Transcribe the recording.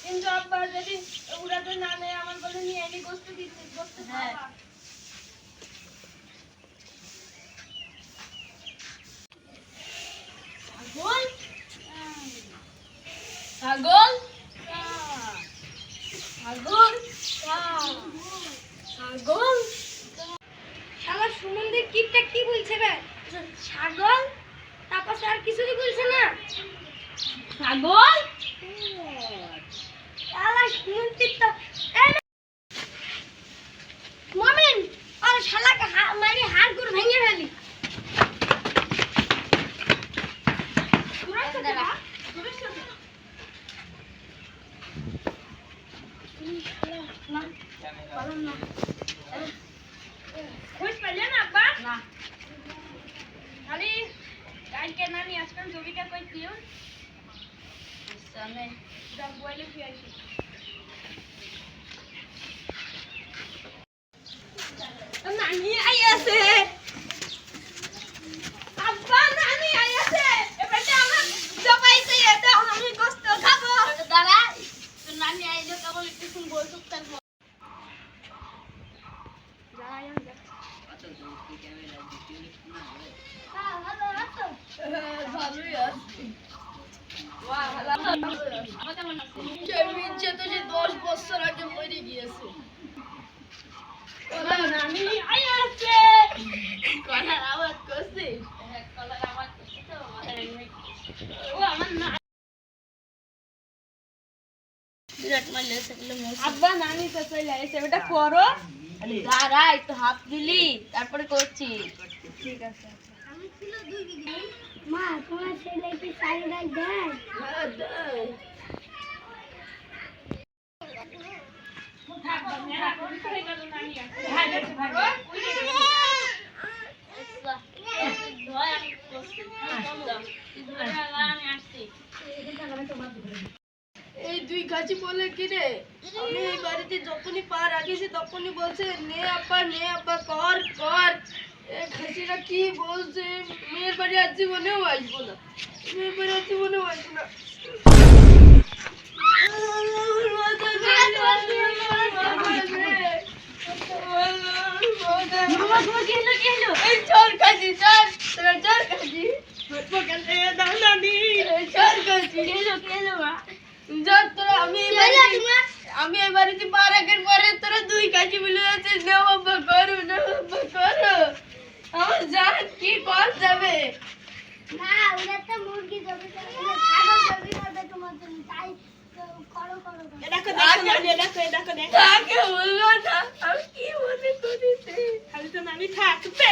কিন্তু আব্বা যদি ওরা তো না নেয় আমার বলে নিয়ে এনে গোস্ত দিতে গোস্ত খাওয়া ছাগল ছাগল ছাগল শালা সুমনদের কিপটা কি বলছে রে ছাগল তারপর আর কিছুই বলছে না ছাগল শালা সুমনদের তো মমিন আর শালাকে মারি হাড় করে ভেঙে ফেলি खुश पहले ना अब्बा ना खाली गाय के नानी आजकल जो भी का कोई पियो सामने जब बोले पिया छी नानी आया से अब्बा नानी आया से ए बेटा हम दवाई से ये तो हम गोश्त खाबो दादा तो नानी आई जो का बोल टिफिन बोल सकता है আব্বা নানি তো চলে এসে ওটা করো দাঁড়া একটু হাত দিলি তারপরে করছি ঠিক আছে আমি ছিল 2 বিঘা মা তোমার ছেলে কি সাইডাই দেয় হ্যাঁ দেয় এই দুই গাছি বলে কি রে আমি এই বাড়িতে যখনই পা রাখিছি তখনই বলছে নে আব্বা কর কর এই খাসিরা কি বলছে মেয়ের বাড়ি আর জীবনেও আসবো না মেয়ের বাড়ি আর জীবনেও আসবো না আমি এই বাড়িতে পা রাখার পরে তোরা দুই কাশি বলে যাচ্ছে করো আমার জান কি কর যাবে না ওরা তো মুরগি যাবে ছাগল যাবে না তোমার জন্য তাই দেখো বললো না আমি কি মনে করিতে খালি তো আমি থাকবে